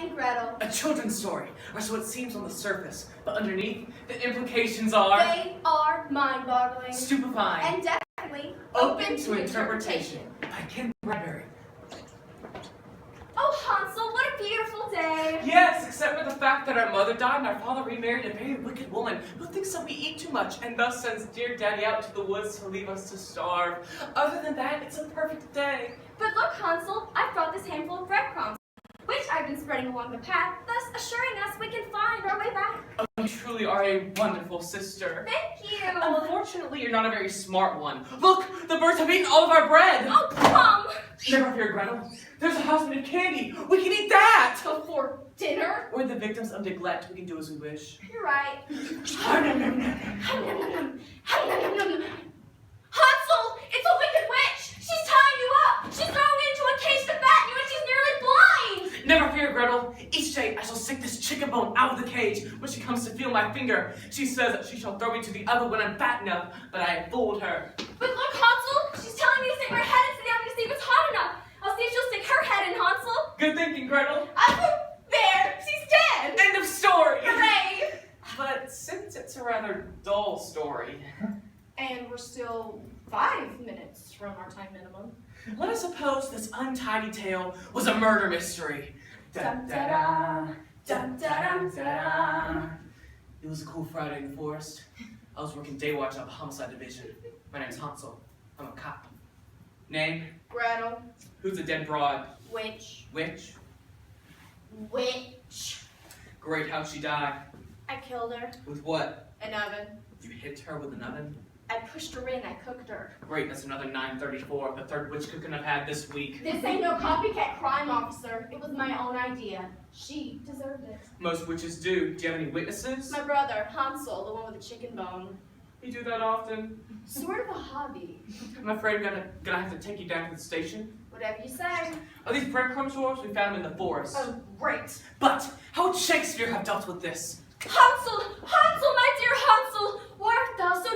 and Gretel. A children's story, or so it seems on the surface, but underneath, the implications are... They are mind-boggling. Stupefying. And definitely open to interpretation. By Ken Bradbury. Oh, Hansel, what a beautiful day. Yes, except for the fact that our mother died and our father remarried a very wicked woman who thinks that we eat too much and thus sends dear Daddy out to the woods to leave us to starve. Other than that, it's a perfect day. But look, Hansel, I've brought this handful of breadcrumbs, which I've been spreading along the path, thus assuring us we can find our way back. Oh, you truly are a wonderful sister. Thank you. Unfortunately, you're not a very smart one. Look, the birds have eaten all of our bread. Oh, come. Never fear, Gretel. There's a house made of candy. We can eat that. Before dinner? We're the victims of neglect. We can do as we wish. You're right. Hansel, it's a wicked witch. She's tying you up. She's thrown you into a cage to fatten you and she's nearly blind. Never fear, Gretel. Each day I shall stick this chicken bone out of the cage. When she comes to feel my finger, she says that she shall throw me to the oven when I'm fat enough, but I have fooled her. But look, Hansel, she's telling me to stick her head into the oven to see if it's hot enough. I'll see if she'll stick her head in, Hansel. Good thinking, Gretel. There, she's dead. End of story. Hooray. But since it's a rather dull story, And we're still 5 minutes from our time minimum. let us suppose this untidy tale was a murder mystery. Dun, da, da. Dun, da, dun, da, da. It was a cool Friday in the forest. I was working day watch at the homicide division. My name's Hansel. I'm a cop. Name? Gretel. Who's a dead broad? Witch. Witch? Witch. Great, how'd she die? I killed her. With what? An oven. You hit her with an oven? I pushed her in, I cooked her. Great, that's another 934, the third witch cooking I've had this week. This ain't no copycat crime, officer. It was my own idea. She deserved it. Most witches do. Do you have any witnesses? My brother, Hansel, the one with the chicken bone. You do that often? Sort of a hobby. I'm afraid I'm gonna have to take you down to the station. Whatever you say. Are these breadcrumbs yours? We found them in the forest. Oh, great. But how would Shakespeare have dealt with this? Hansel! Hansel, my dear Hansel! Why art thou so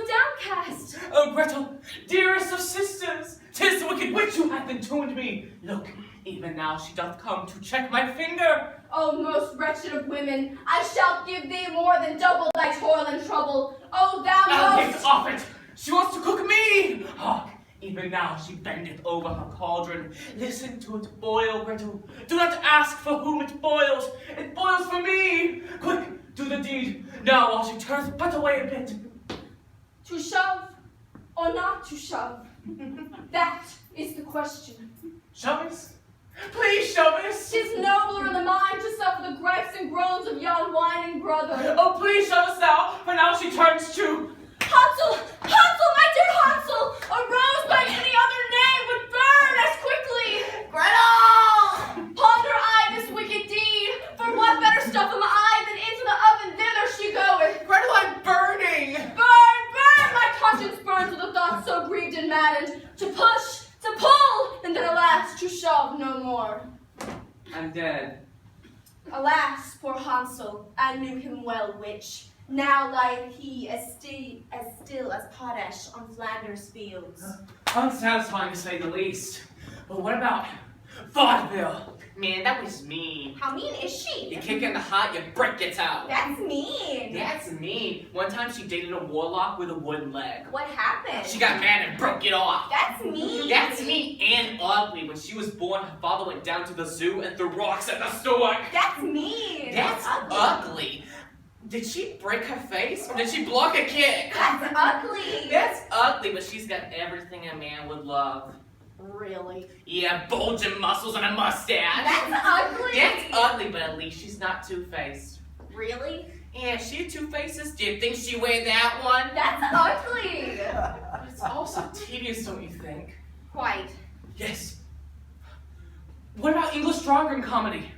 downcast? Oh, Gretel, dearest of sisters, 'tis the wicked witch who hath entombed me. Look, even now she doth come to check my finger. O most wretched of women, I shall give thee more than double thy toil and trouble. O thou Now most... get off it! She wants to cook me! Hark! Even now she bendeth over her cauldron. Listen to it boil, Gretel. Do not ask for whom it boils. It boils for me. Quick, do the deed. Now while she turneth but away a bit. To shove or not to shove? That is the question. Shove us? Please shove us. 'Tis nobler in the mind to suffer the gripes and groans of yon whining brother. Oh, please shove us now, for now she turns to... Hansel! Hansel, my dear Hansel! A rose by any other name would burn as quickly! Gretel! Ponder I this wicked deed, for what better stuff am I than into the oven thither she goeth? Gretel, I'm burning! Burn, burn! My conscience burns with a thought so grieved and maddened. To push, to pull, and then alas, to shove no more. I'm dead. Alas, poor Hansel, I knew him well, witch. Now lieth he as still as potash on Flanders fields. Unsatisfying to say the least. But what about vaudeville? Man, that was mean. How mean is she? You kick in the hot, your brick gets out. That's mean. That's mean. One time she dated a warlock with a wooden leg. What happened? She got mad and broke it off. That's mean. That's mean and ugly. When she was born, her father went down to the zoo and threw rocks at the stork. That's mean. That's ugly. Did she break her face or did she block a kick? That's ugly. That's ugly, but she's got everything a man would love. Really? Yeah, bulging muscles and a mustache. That's ugly. That's ugly, but at least she's not two-faced. Really? Yeah, she had two faces. Do you think she wear that one? That's ugly. It's also tedious, don't you think? Quite. Yes. What about English drawing comedy?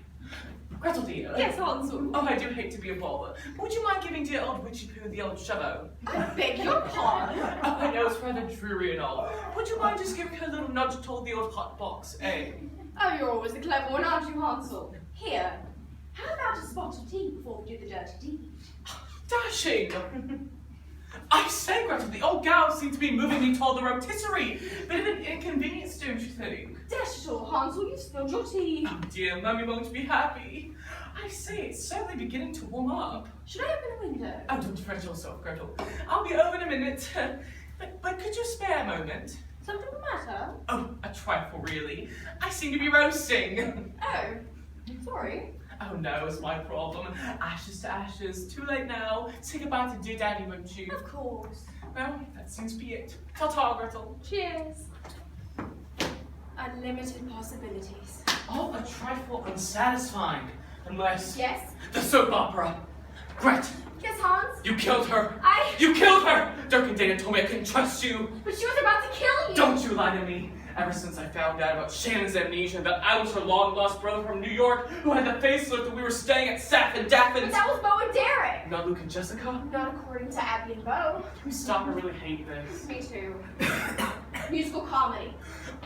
Gretel, dear. Yes, Hansel. Oh, I do hate to be a bother. Would you mind giving dear old witchy poo the old shovel? I beg your pardon. Oh, I know it's rather dreary and all. Would you mind just giving her a little nudge toward the old hot box, eh? Oh, you're always the clever one, aren't you, Hansel? Here, how about a spot of tea before we do the dirty deed? Dashing! I say, Gretel, the old gal seems to be moving me toward the rotisserie. Bit of an inconvenience, don't you think? Dash it all, Hansel, you've spilled your tea. Oh dear, Mummy won't be happy. I say, it's certainly beginning to warm up. Should I open a window? Oh, don't fret yourself, Gretel. I'll be over in a minute. But could you spare a moment? Something the matter? Oh, a trifle, really. I seem to be roasting. Oh, sorry. Oh no, it's my problem. Ashes to ashes. Too late now. Say goodbye to dear Daddy, won't you? Of course. Well, that seems to be it. Ta-ta, Gretel. Cheers. Unlimited possibilities. Oh, a trifle unsatisfying. Unless... Yes? The soap opera. Gret, Yes, Hans? you killed her. I... You killed her! Dirk and Dana told me I couldn't trust you. But she was about to kill you! Don't you lie to me. Ever since I found out about Shannon's amnesia, that I was her long-lost brother from New York, who had the facelift and we were staying at Saff and But Daffin's. that was Bo and Derek! Not Luke and Jessica? Not according to Abby and Bo. Can we stop? I really hate this. Me too. Musical comedy.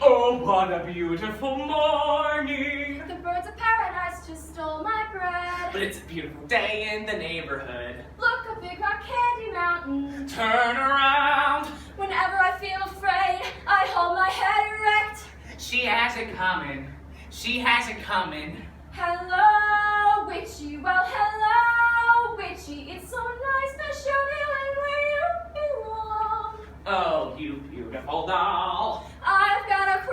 Oh, what a beautiful morning. The birds of paradise just stole my bread. But it's a beautiful day in the neighborhood. Look, a big rock candy mountain. Turn around. Whenever I feel afraid, I hold my head erect. She has it coming. She has it coming. Hello, witchy. Well, hello, witchy. It's so nice to show you where you belong. Oh, you beautiful doll. I've got a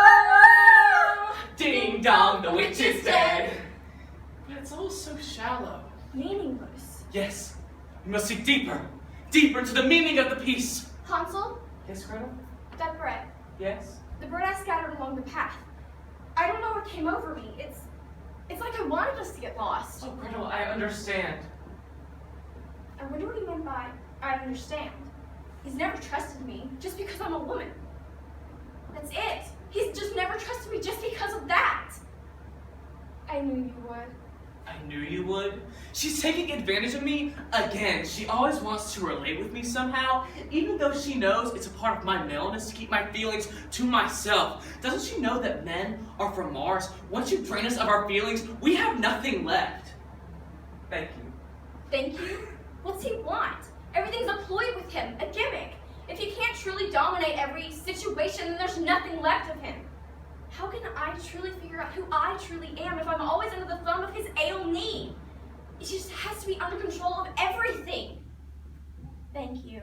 crow. Ding dong, the witch is dead. But it's all so shallow. Meaningless. Yes, we must seek deeper. Deeper into the meaning of the piece. Hansel, Yes, Gretel? that bread. Yes? The bird I scattered along the path. I don't know what came over me. It's like I wanted us to get lost. Oh, Gretel, I understand. I wonder what he meant by I understand. He's never trusted me just because I'm a woman. That's it. He's just never trusted me just because of that. I knew you would. I knew you would. She's taking advantage of me again. She always wants to relate with me somehow, even though she knows it's a part of my maleness to keep my feelings to myself. Doesn't she know that men are from Mars? Once you drain us of our feelings, we have nothing left. Thank you. Thank you? What's he want? Everything's a ploy with him, a gimmick. If he can't truly dominate every situation, then there's nothing left of him. How can I truly figure out who I truly am if I'm always under the thumb of his ale knee? It just has to be under control of everything. Thank you.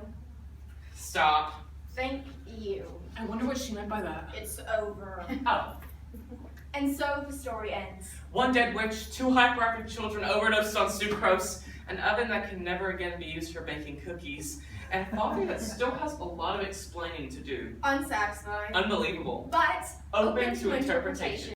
Stop. Thank you. I wonder what she meant by that. It's over. Oh. And so the story ends. One dead witch, 2 hyperactive children overdosed on sucrose, an oven that can never again be used for baking cookies, and a father that still has a lot of explaining to do. Unsatisfying. Unbelievable. But Open to interpretation.